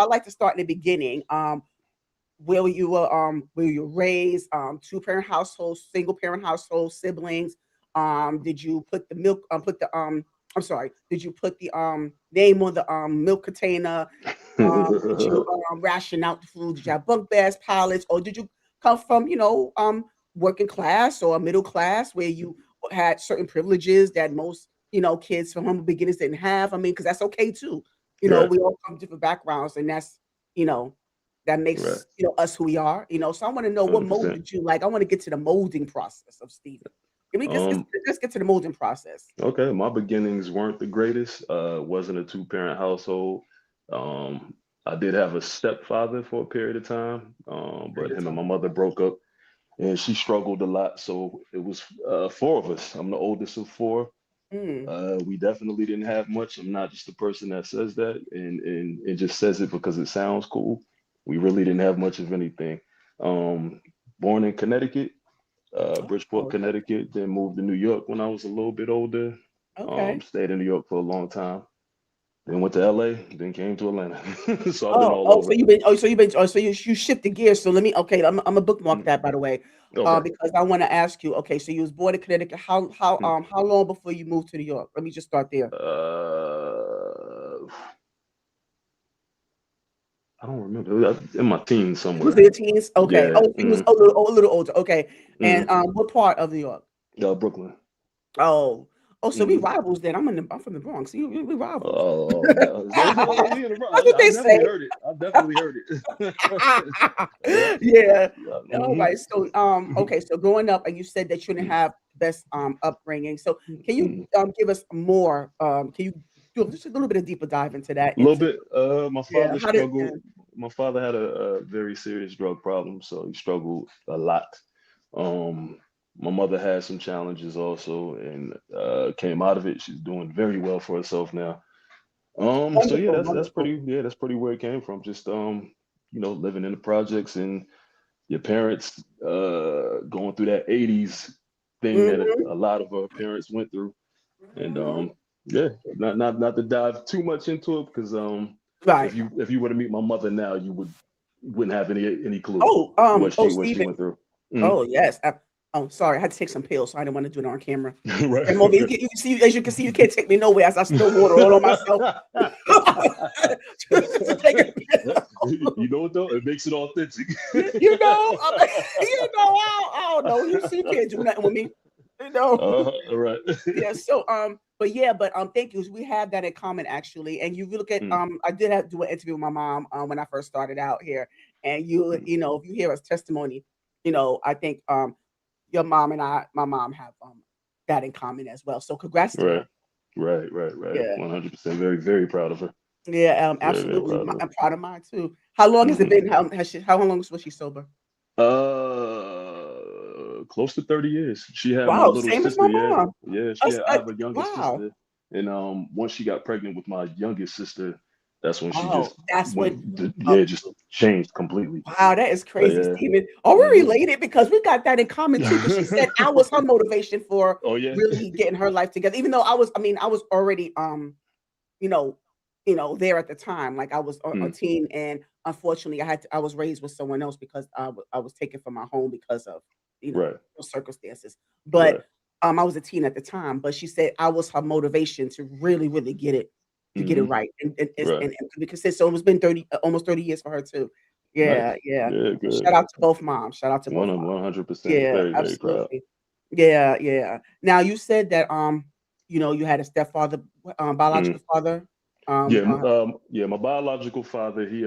I like to start in the beginning. Where you were raised, two parent household, single parent household, siblings. Did you put the milk? Put the I'm sorry. Did you put the name on the milk container? Did you ration out the food? Did you have bunk beds, pallets, or did you come from working class or middle class where you had certain privileges that most kids from humble beginnings didn't have? I mean, because that's okay too. Right, We all come from different backgrounds, and that's you know that right, makes us who we are. So I want to know what 100%. molded you. Like I want to get to the molding process of Stephen. Can we Um, let's get to the molding process. okay, my beginnings weren't the greatest. Wasn't a two-parent household. I did have a stepfather for a period of time, but Period of him and my time. mother broke up, and she struggled a lot. So it was four of us. I'm the oldest of four. Mm, We definitely didn't have much. I'm not just the person that says that and it just says it because it sounds cool. We really didn't have much of anything. Um, Born in Connecticut, Bridgeport, oh, Connecticut, then moved to New York when I was a little bit older. okay. Stayed in New York for a long time. Then went to LA, then came to Atlanta. So I've been Oh, all oh, so over. you've been, oh, so you've been, oh, so you shifted gears. So let me, okay, I'm a bookmark Mm, that by the way, okay. because I want to ask you. Okay, so you was born in Connecticut. How long before you moved to New York? Let me just start there. I don't remember. In my teens It was somewhere. in your teens. Okay. Yeah. Oh, so you was a little older. Okay. And Mm, what part of New York? Brooklyn. Oh, oh, so we Mm. rivals then. I'm from the Bronx. We rivals. Oh, no. We in the That's wrong. what I've they definitely say. heard it. I've definitely heard it. Yeah. Yeah. Yeah. All right. So, okay. So growing up, and you said that you didn't have the best upbringing. So, can you A give us more? Can you do just a little bit of deeper dive into that? little Into bit. My yeah. father How did? struggled. My father had a very serious drug problem, so he struggled a lot. Um, my mother had some challenges also, and came out of it. She's doing very well for herself now. So yeah, Wonderful. that's Wonderful. pretty. Yeah, that's pretty where it came from. Just living in the projects and your parents going through that '80s thing that Hmm. a lot of our parents went through, and yeah, not to dive too much into it because Right. if you were to meet my mother now, wouldn't have any clue Oh, what she Stephen. went through. Mhm. Oh, yes. Oh, sorry. I had to take some pills, so I didn't want to do it on camera. Right. And Moby, Okay. you see, as you can see, you can't take me nowhere as I spill water all on myself. Just to take a pill. You know what though? It makes it authentic. I don't know. You see, you can't do nothing with me. You know. All right. Yeah. So, but yeah, but thank you. We have that in common actually. And you look at Mm, I did have to do an interview with my mom when I first started out here, and mm. if you hear us testimony, I think your mom and my mom have that in common as well. So congrats to Right. her. Right. Yeah. 100%. Very, very proud of her. Yeah, Very absolutely. proud of her. I'm proud of mine too. How long has it Hmm been? How long was she sober? Close to 30 years. She had my Wow, little same as sister. my Yeah, mom. yeah. I Us, have a younger wow. sister, and once she got pregnant with my youngest sister, that's when she Oh, just that's when. yeah, just changed completely. Wow, that is But crazy, yeah. Steven. Are we Hmm related? Because we got that in common too. Because she said I was her motivation for Oh yeah. really getting her life together. Even though I was already you know, there at the time. Like I was a Mm, teen, and unfortunately, I was raised with someone else because I was taken from my home because of right. circumstances. But Right. I was a teen at the time. But she said I was her motivation to really, really get it hmm right, Right. and because so it's been almost 30 years for her too. Yeah, Nice. yeah. Yeah. Shout Good. out to both moms. Shout out to both moms. 100%. Yeah, Very very proud. absolutely. Yeah, yeah. Now you said that you had a stepfather, Mm. biological father. Yeah. Um, uh, Yeah. My biological father, he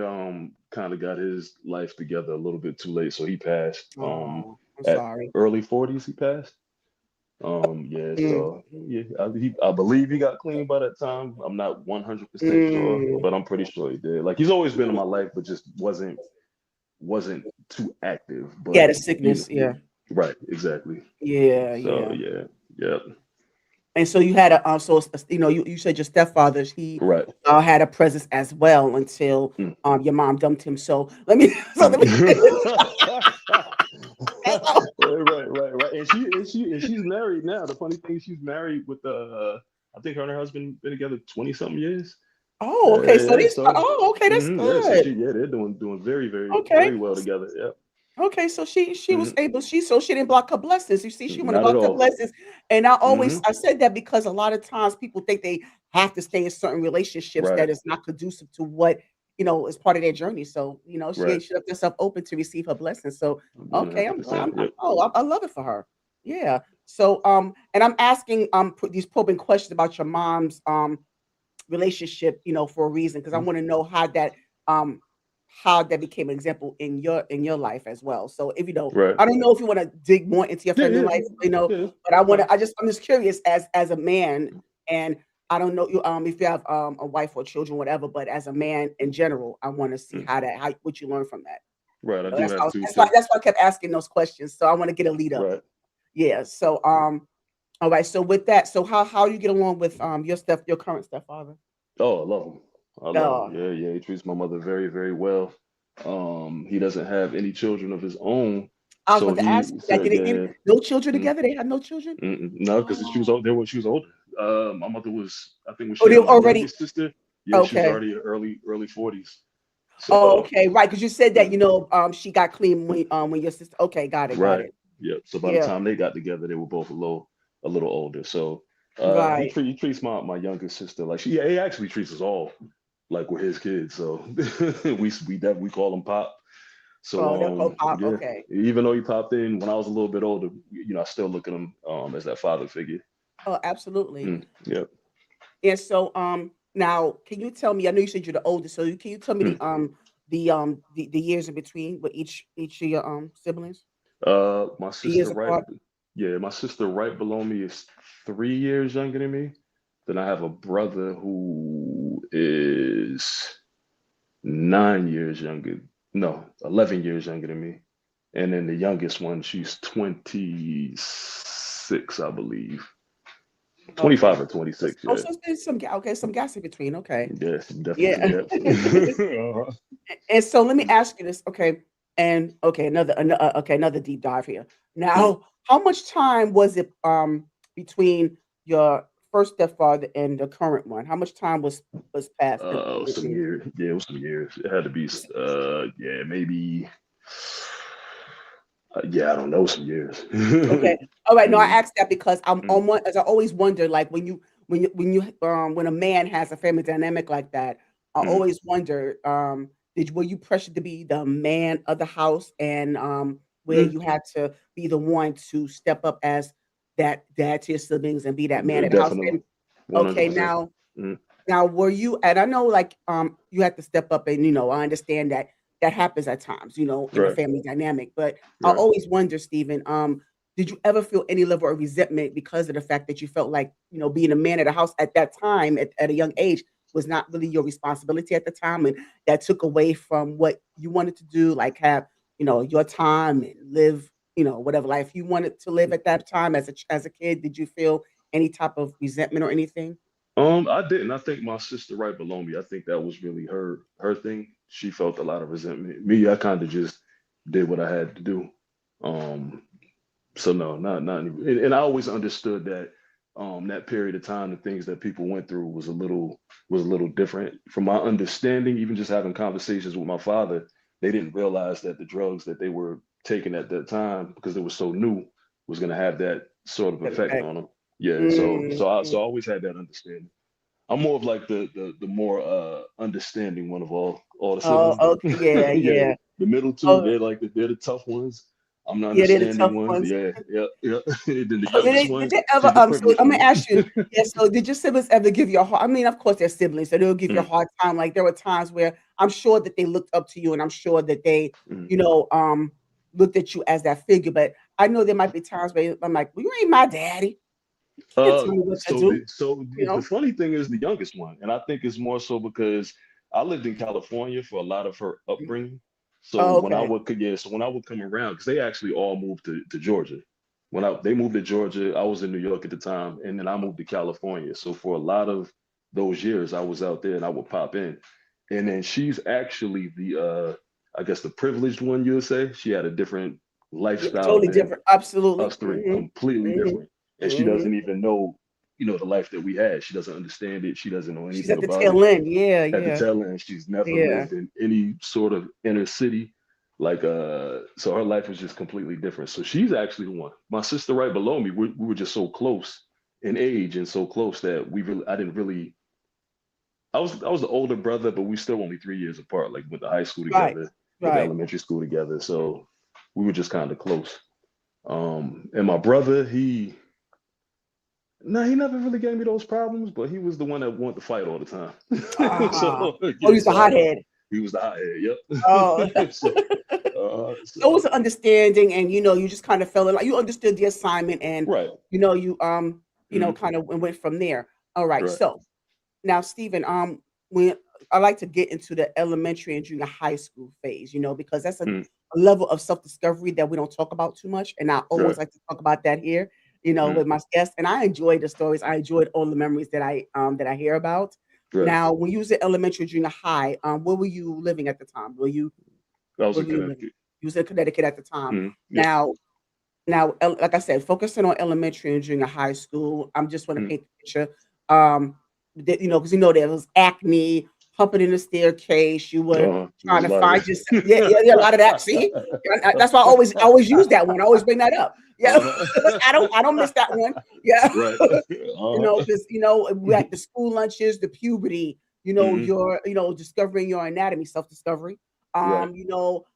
kind of got his life together a little bit too late, so he passed. oh, I'm At sorry. early 40s, he passed. Yeah, Mm, so yeah, I believe he got clean by that time. I'm not 100% sure, mm. but I'm pretty sure he did. Like he's always been in my life, but just wasn't too active. Yeah, But the you know, sickness. Yeah, right, exactly. yeah, So yeah. yeah, yeah, And so you had you said your stepfather he right. had a presence as well until Mm. your mom dumped him. So let me Mm. and so- Right. And she's married now. The funny thing is she's married with I think her and her husband been together 20 something years. Oh, Yeah, okay. yeah, So yeah. these. So, Oh, okay. That's yeah, so good. yeah, they're doing very, very, Okay. very well together. Yep. Okay, so she was Hmm. able she didn't block her blessings. You see, she went Not at about her all. blessings, and Hmm. I said that because a lot of times people think they have to stay in certain relationships Right, that is not conducive to what is part of their journey. So right. she left herself open to receive her blessings. So okay, I'm glad. 100%. Yep. I love it for her. Yeah. So and I'm asking these probing questions about your mom's relationship, for a reason, because I Mhm. want to know um how that became an example in your life as well. So if Right. I don't know if you want to dig more into your Yeah, family yeah, life, yeah. but No. I'm just curious as a man, and I don't know you if you have a wife or children, whatever, but as a man in general, I want to see Mm. how what you learn from that. Right. I do have two That's why sisters. I kept asking those questions. So I want to get a lead up. Right. Yeah. So all right. So with that, so how you get along with your current stepfather? Oh, I love him. I love him. Oh, Yeah, yeah. He treats my mother very, very well. He doesn't have any children of his own, I was so about to ask he you that. said, Did it "Yeah, no children mm, together? They had no children? no, because she was Oh. old. There when she was older. My mother was, I think, when Oh, she they had were my already youngest sister. Yeah, she was okay. already early 40s. So, Oh, okay, right, because you said that, mm, she got clean when your sister okay, got right. it. Yeah. So by the Yeah, time they got together, they were both a little older. So right. he treats my youngest sister like yeah, he actually treats us all like we're his kids. So we call him Pop. So Oh, they're called pop, yeah, okay. even though he popped in when I was a little bit older, I still look at him as that father figure. Oh, absolutely. Yeah. And so, now can you tell me I know you said you're the oldest, so can you tell me Mm. the years in between with each of your, siblings? My The sister years right, apart? yeah, my sister right below me is 3 years younger than me. Then I have a brother who is 9 years younger. No, 11 years younger than me. And then the youngest one, she's 26, I believe. Okay. 25 or 26, yeah. So there's some some gas in between, okay. Yes, definitely Yeah. some gaps. Uh-huh. And so let me ask you this, okay? And okay, another deep dive here. Mm. Now, how much time was it between your first stepfather and the current one? How much time was passed Some between? years. Yeah, it was some years. It had to be, yeah, maybe, yeah, I don't know, some years. Okay. All right. No, I Mm, asked that because mm, as I always wonder, like when a man has a family dynamic like that, I mm, always wonder, were you pressured to be the man of the house and where mm. you had to be the one to step up as that dad to your siblings and be that man of the house? Definitely, And okay, 100%. Mm, now, were you and I know, like, you had to step up and, I understand that that happens at times, in a right, family dynamic, but I right. always wonder, Stephen, did you ever feel any level of resentment because of the fact that you felt like, being a man of the house at that time, at a young age, was not really your responsibility at the time, and that took away from what you wanted to do, like have, your time and live, whatever life you wanted to live at that time as as a kid? Did you feel any type of resentment or anything? I didn't. I think my sister right below me, I think that was really her thing. She felt a lot of resentment. Me, I kind of just did what I had to do. Um, so no, not any, and I always understood that that period of time, the things that people went through was a little different. From my understanding, even just having conversations with my father, they didn't realize that the drugs that they were taking at that time, because they were so new, was going to have that sort of That effect effect. on them. Yeah, Mhm. so I always had that understanding. I'm more of like the more understanding one of all the Oh, siblings. okay, yeah, Yeah, yeah. the middle two, Oh, they're the tough ones. I'm the yeah, they're the tough understanding one. ones. Yeah, yeah, yeah. Then the Oh, youngest did one, they ever, she's the so privileged I'm gonna one. ask you, yeah, so did your siblings ever give you a hard I mean, of course, they're siblings, so they'll give you a Mm, hard time, like, there were times where I'm sure that they looked up to you, and I'm sure that they, mm. you know, um, looked at you as that figure, but I know there might be times where I'm like, "Well, you ain't my daddy. You can't tell me what to do," you The know? funny thing is the youngest one, and I think it's more so because I lived in California for a lot of her Mhm. upbringing. So Oh, when I okay. would yeah, so when I would come around, because they actually all moved to Georgia. When they moved to Georgia, I was in New York at the time, and then I moved to California. So for a lot of those years, I was out there, and I would pop in. And then she's actually the I guess the privileged one, you would say. She had a different Yeah, lifestyle totally than different. Absolutely. us three, Mhm. completely Mhm. different. And she Mhm. doesn't even know. the life that we had. She doesn't understand it. She doesn't know She's anything at the about it. tail end. Yeah, At the yeah, tail end, she's never yeah. lived in any sort of inner city. So her life was just completely different. So she's actually the one. My sister right below me, we were just so close in age and so close that I didn't really, I was the older brother, but we still only 3 years apart. Like went to high school Right, together, went to right. elementary school together. So we were just kind of close. And my brother, no, he never really gave me those problems, but he was the one that wanted to fight all the time. Ah, So oh, yeah, he's a so I know hothead. he was the hothead. Oh, Yep. so it So was an understanding, and you just kind of felt it like you understood the assignment, and right, you hmm kind of went from there. All right. right, So now, Stephen, when I like to get into the elementary and junior high school phase, because that's mm, a level of self discovery that we don't talk about too much, and I always right, like to talk about that here, mm, with my guests. And I enjoyed the stories. I enjoyed all the memories that I hear about. right. Now, when you was in elementary, junior high, where were you living at the time? I was Where in were you living? Connecticut. You was in Connecticut at the time. Yep. Now, like I said, focusing on elementary and junior high school, I'm just want to Mm, paint the picture. Um, that, because there was acne, humping in the staircase. You were there trying was to a lot of find yourself. Yeah, yeah, yeah, a lot of that. See, that's why I always use that one. I always bring that up. Yeah, I don't miss that one. Yeah, right. because we had the school lunches, the puberty. Hmm. Your discovering your anatomy, self discovery. Right.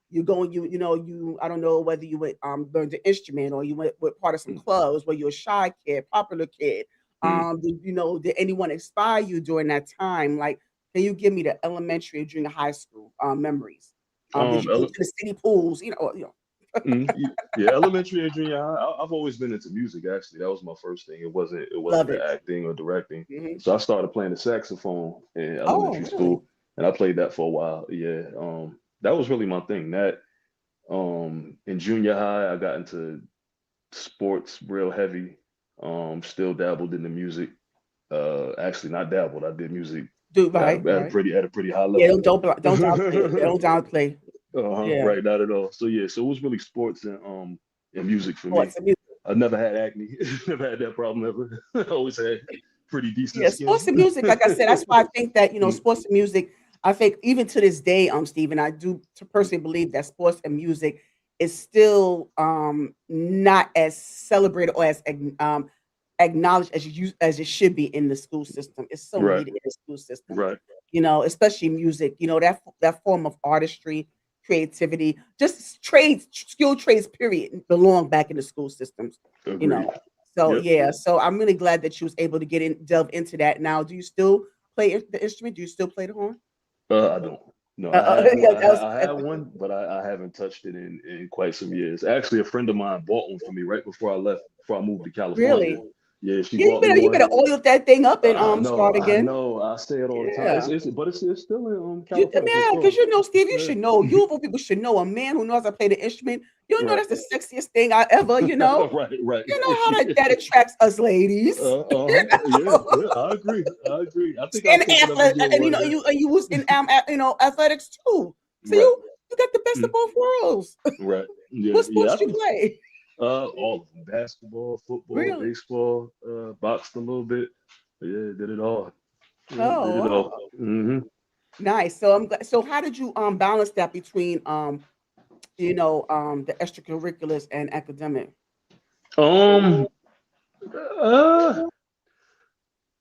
You go and you I don't know whether you went learned the instrument or you went with part of some Mm, clubs, were you a shy kid, popular kid? mm. Did anyone inspire you during that time? Like, can you give me the elementary or junior high school memories? Did you go to Ele- the city pools? yeah, elementary and junior high. I've always been into music. Actually, that was my first thing. It wasn't Love the it. acting or directing. Hmm. So I started playing the saxophone in Oh, elementary really? school, and I played that for a while. Yeah, that was really my thing. That in junior high, I got into sports real heavy. Still dabbled in the music. Actually, not dabbled. I did music Do at right, a right. pretty high Yeah, level. don't downplay it. Don't downplay. Yeah, Right, not at all. So yeah, so it was really sports and music for me. sports and music. I never had acne, never had that problem ever. I always had pretty decent Yeah, skin. sports and music, like I said, that's why I think that, Mm, sports and music, I think even to this day, Stephen, I do to personally believe that sports and music is still not as celebrated or as acknowledged as it should be in the school system. It's so right, needed in the school system, right. especially music, that form of artistry, creativity, just trades, skilled trades, period, belong back in the school systems, you Agreed. know. So Yep. yeah, so I'm really glad that you was able to delve into that. Now, do you still play the instrument? Do you still play the horn? I don't. No, I had one. Yeah, that was, I had one, but I haven't touched it in quite some years. Actually, a friend of mine bought one for me right before I left, before I moved to California. really. Yeah, she Yeah, you bought me better you better one. oil that thing up and start I again. know. I say it all the time. Yeah. But it's still in You California for man, because sure. Steve, you Yeah. should know. You of all people should know a man who knows how to play the instrument. You know Right. that's the sexiest thing I ever. Right. Right. You know how that attracts us ladies. Yeah. Yeah. I agree. I agree. I think I'll And pick it up and athlete, get and one. you was in athletics too. So Right. you got the best of Mm, both worlds. right. Yeah. What Yeah. sports you play? All of them: basketball, football, Really? baseball, boxed a little bit. Yeah, did it all. Yeah, did Oh it wow, all. Hmm. nice. So I'm glad. So how did you balance that between the extracurriculars and academic? Um. Uh.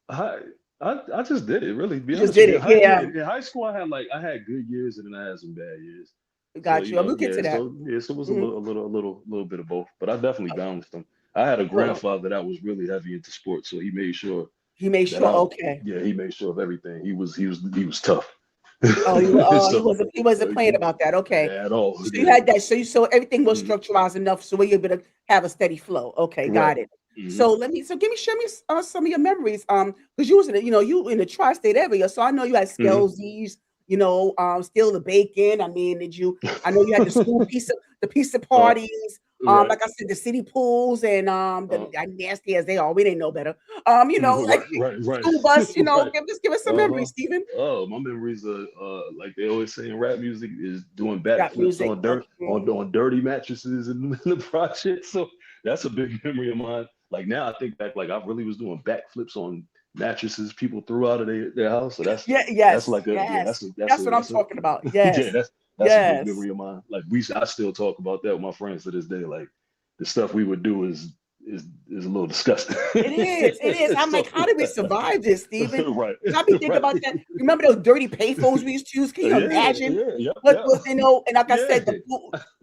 I, I just did it. Really, to be You just honest with did you, it. Yeah, in high school, I had good years and then I had some bad years. So got you. We'll get to that. so it was Mhm. a little bit of both. But I definitely balanced them. I had a Well, grandfather that was really heavy into sports, so he made sure he made that sure. Okay. he made sure of everything. He was tough. He So wasn't playing about that. Okay. at all, So you yeah. had that. So everything was Mhm. structuralized enough so we're able to have a steady flow. Okay, Right. got it. Hmm. So share me some of your memories. Because you was in you in the tri-state area, so I know you had Hmm. Skelsies, still the bacon. I mean, I know you had the pizza Uh, parties. right. Like I said, the city pools and Uh, nasty as they are, we didn't know better. Like right. school bus. Right. Just give us some Uh-huh. memories, Stephen. Oh, my memories are like they always say in rap music is doing Rap backflips music. on Okay. dirty mattresses in the project. So that's a big memory of mine. Like now, I think back, like I really was doing backflips on mattresses people threw out of their house. So Yeah, that's yes, like a yeah, yes. That's what I'm that's a talking about. yeah, Yes, that's a good yes. memory of mine. Like I still talk about that with my friends to this day. Like the stuff we would do is a little disgusting. It is. It is. I'm like, So how did we survive this, Stephen? right, I be thinking right. about that. Remember those dirty payphones we used to use? Can you Yeah, imagine yeah, yep, what yep. was, and like I Yeah. said,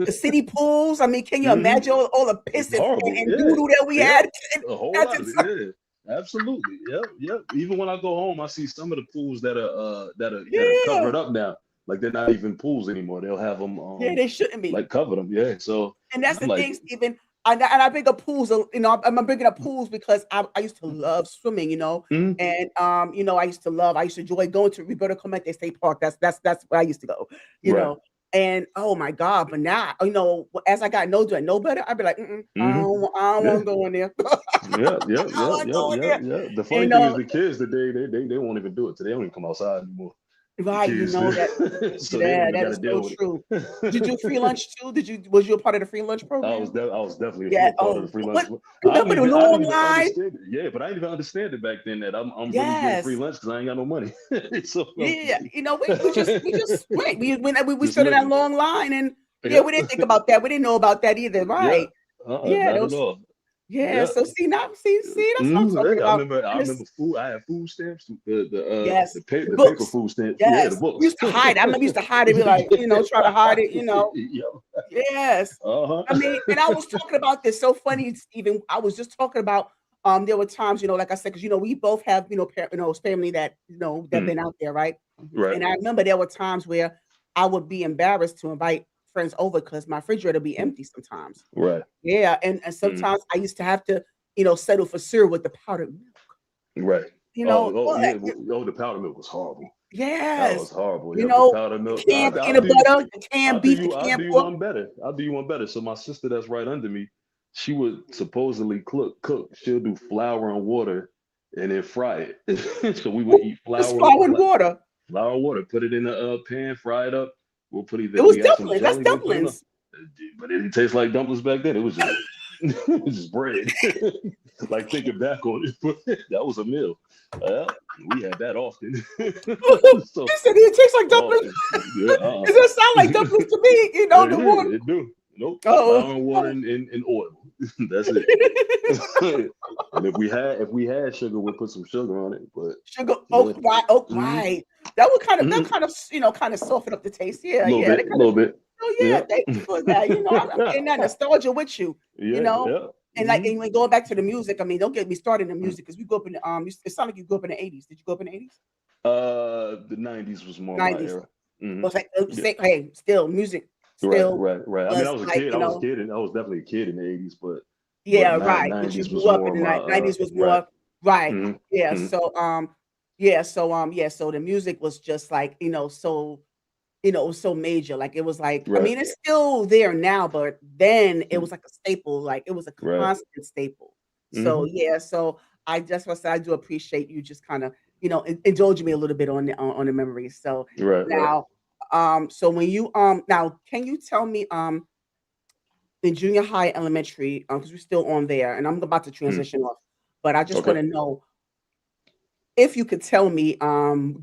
the city pools. I mean, can you Hmm. imagine all the It's piss and, horrible. and Yeah, doodle that we yeah. had? A whole That's lot of it. insane. Yeah, absolutely. Yep, yep. Even when I go home, I see some of the pools that are Yeah. covered up now. Like they're not even pools anymore. They'll have them Yeah, they shouldn't be. like cover them. Yeah. So And that's I'm the like, thing, Stephen. And I bring up pools, I'm bringing up pools because I used to love swimming. mm, And I used to enjoy going to Roberto Clemente State Park. That's where I used to go, you right. know. And oh my God, but now, as I got older and know better, I'd be like, Hmm. I don't want Yeah. to go in there. Yeah, yeah, I don't yeah, want to yeah, go in yeah, there. yeah. The funny And thing is, the kids today, they won't even do it. Today, they don't even come outside anymore. The right, kids, that so they don't yeah, even that got to is so deal with true. Did you do free it. lunch too? Was you a part of the free lunch program? I was definitely Yeah. a part of the Oh, free lunch. what? Remember the I didn't long even line? understand it. Yeah, but I didn't even understand it back then that I'm really getting free Yes. lunch because I ain't got no money. So Yeah, we just went. We just stood in that went. long line, and yeah, Yep. we didn't think about that. We didn't know about that either, Yeah. right? Yeah, Not at those. all. Yeah, Yeah. so see, that's what I'm talking Yeah, about. I And remember it's food. I had food stamps, yes, the the paper books. food stamps. Yeah, the Yes, we books. used to hide. I remember we used to hide it. Be like, try to hide it. Yeah. Yes. I mean, and I was talking about this so funny, Stephen. I was just talking about there were times, like I said, because we both have, family that that Mm, been out there, right? right. And I remember there were times where I would be embarrassed to invite friends over because my refrigerator would be empty sometimes. Right. Yeah, and Mm, sometimes I used to have to, settle for cereal with the powdered milk. right. Well, Yeah. Oh, the powder milk was horrible. That was yes, horrible. Yep, the powder the milk. canned peanut butter, the canned beef, the I'll do canned you pork. one better. I'll do you one better. So my sister that's right under me, she would supposedly cook. She'll do flour and water and then fry it. So we would eat Just flour and water. flour and water, put it in a pan, fry it up. We'll put It either was we had some dumplings. That's jelly, we'll put it in a dumplings. but it didn't taste like dumplings back then. It was just it was just bread. Like thinking back on it, but that was a meal. We had that often. He So said it tastes like dumplings. often. Yeah, It doesn't sound like dumplings to me. The water. it do. Nope. Oh, Flour and water and oil. That's it. And if we had sugar, we'd put some sugar on it. But sugar. yeah. Oh, Hmm. right. That would Hmm. kind of soften up the taste. Yeah, A little yeah. bit, That a kind of. little bit. Oh, yeah. Yeah. Thank you for that. I'm getting that nostalgia with you. You Yeah, know, yeah. and Hmm. when going back to the music, I mean, don't get me started in the music because we grew up in the It sounded like you grew up in the '80s. Did you grow up in the '80s? The 90s was more my '90s. era. Hmm. Well, it's like, Yeah. hey, still music, Right, still right, right. I mean, I was was a like, kid. And I was definitely a kid in the 80s, but yeah, right. But you 90s was grew up more in of the my '90s was right. more right. Hmm. Yeah. Hmm. So the music was just like, it was so major. Like it was like, I Right. mean, it's still there now, but then it Mm, was like a staple, like it was a right. constant staple. So Hmm. yeah, so I just want to say I do appreciate you just kind of, indulging me a little bit on the memories. So Right, right. now, so when you now can you tell me in junior high, elementary, because we're still on there, and I'm about to Mm, transition off, but I just want okay. to know if you could tell me,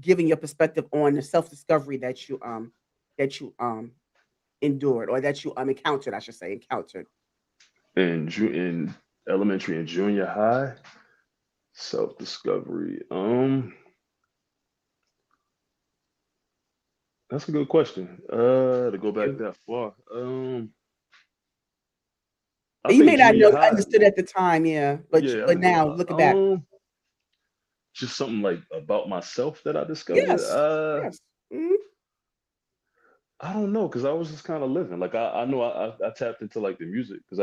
giving your perspective on the self discovery that you endured or that you encountered, I should say, encountered. In elementary and junior high, self-discovery. That's a good question. To go back You that far. I you may think not junior know high. understood at the time, yeah, but Yeah. now looking back, Just something like about myself that I discovered. yes, yes, mhm. I don't know, because I was just kind of living. Like I know I tapped into like the music because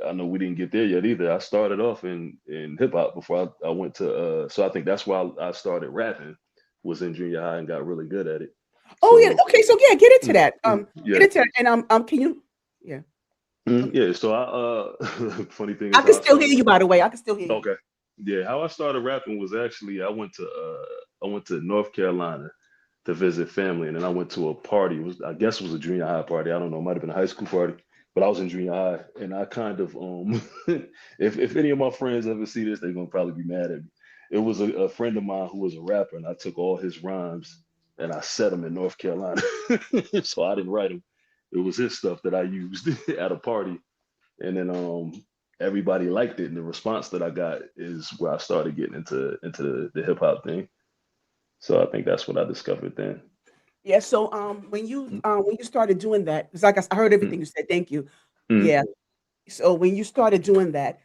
I know we didn't get there yet either. I started off in hip hop before I went to so I think that's why I started rapping was in junior high and got really good at it. Oh yeah, So okay, so yeah, get into that. Get yeah. into that, and can you? Yeah, okay. Yeah, so I funny thing I is can how I still hear started. you. By the way, I can still hear you. Okay. Yeah, how I started rapping was actually I went to North Carolina to visit family, and then I went to a party. It was I guess it was a junior high party. I don't know, it might have been a high school party. but I was in junior high, and I kind of if any of my friends ever see this, they're gonna probably be mad at me. It was a friend of mine who was a rapper, and I took all his rhymes and I set them in North Carolina, so I didn't write them. It was his stuff that I used at a party, and then everybody liked it, and the response that I got is where I started getting into the hip hop thing. So I think that's what I discovered then. Yeah. So when you started doing that, because like I heard everything Mm, you said. Thank you. mm. Yeah. So when you started doing that,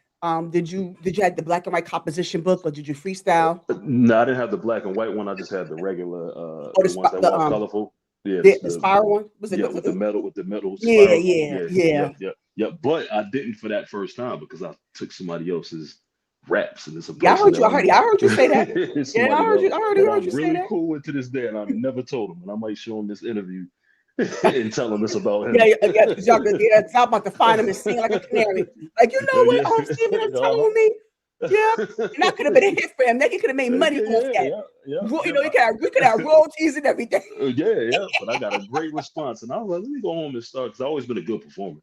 did you have the black and white composition book or did you freestyle? No, I didn't have the black and white one. I just had the regular, Or the ones that the weren't colorful. Yeah, the spiral one? Was it? yeah, with the metal Yeah, spiral. yeah, Yeah, yeah. yep, yep, yep. But I didn't for that first time because I took somebody else's raps, and it's a Yeah, I person heard that you. I heard you say that. it's Yeah, I somebody heard that you. I already that heard I'm you say really that. cool with to this day, and I never told him, and I might show him this interview and tell him it's about Yeah, him. yeah, yeah, because y'all, yeah, 'cause I'm about to find him and sing like a canary. Like, you know what, Yeah, Stephen is uh-huh. telling me? Yeah. And that could have been a hit for him. Then he could have made money Okay, off yeah, that. yeah, yeah, You yeah. know, we could have royalties and everything. Yeah, yeah, but I got a great response, and I was like, let me go home and start because I've always been a good performer.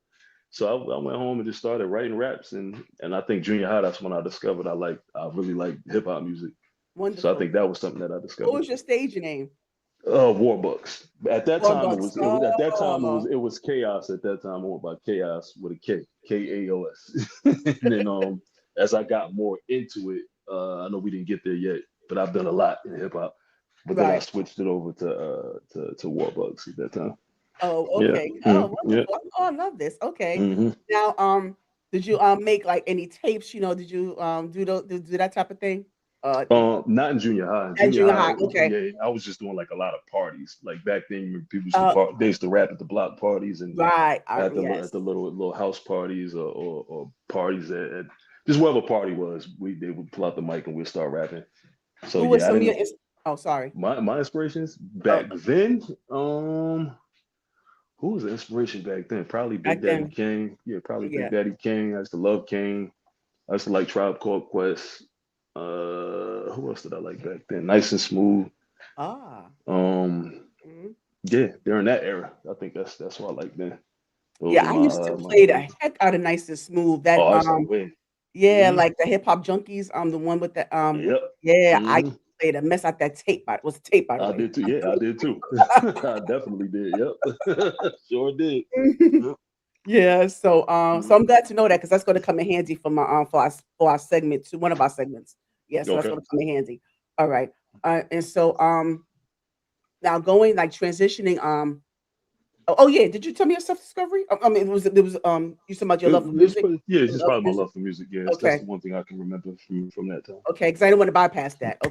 So I went home and just started writing raps, and I think junior high that's when I discovered I really like hip hop music. So I Wonderful. think that was something that I What discovered. was your stage name? Warbucks. At that time, Warbucks. at that time Oh, it was chaos. At that time, I went by chaos with a Kaos. And then as I got more into it, I know we didn't get there yet, but I've done a lot in hip hop. But then I right. switched it over to Warbucks at that time. Oh, Yeah. okay. Oh, Yeah. wonderful. Oh, I love this. Okay. hmm Now, did you make like any tapes? Did you do that type of thing? Not in junior high. In At junior junior high, high. Okay. yeah, I was just doing like a lot of parties. Like back then, people used to Uh, they used to rap at the block parties and right. at Yes. the little house parties or parties at just wherever party was. They would pull out the mic and we'd start rapping. So Who was yeah, I some of your? didn't. Oh, sorry. My inspirations Oh, back then. Who was the inspiration back then? Probably Big back Daddy then. Kane. Yeah, probably Big Yeah. Daddy Kane. I used to love Kane. I used to like Tribe Called Quest. Who else did I like back then? Nice and Smooth. Ah. Um, Mhm. yeah, during that era, I think that's what I like then. Those Yeah, are I used to my play the inspirations. heck out of Nice and Smooth. Oh, That I used to win. yeah, Hmm like the Hip Hop Junkies. The one with the Yep. yeah, I used hmm to play the mess out that tape. It was a tape, by the I way. did too. Yeah, I did too. I definitely did. Yep. Sure did. Yep. Yeah, so I'm hmm glad to know that because that's going to come in handy for my for our segment to one of our segments. Yeah, so that's Okay. going to come in handy. All right, and so now going like transitioning. Oh yeah, did you tell me your self discovery? I mean, it was you said about your love for music. Yeah, it's Your just love for probably my music. love for music. Yes, that's Okay, the one thing I can remember from that time. okay, because I didn't want to bypass that. Okay.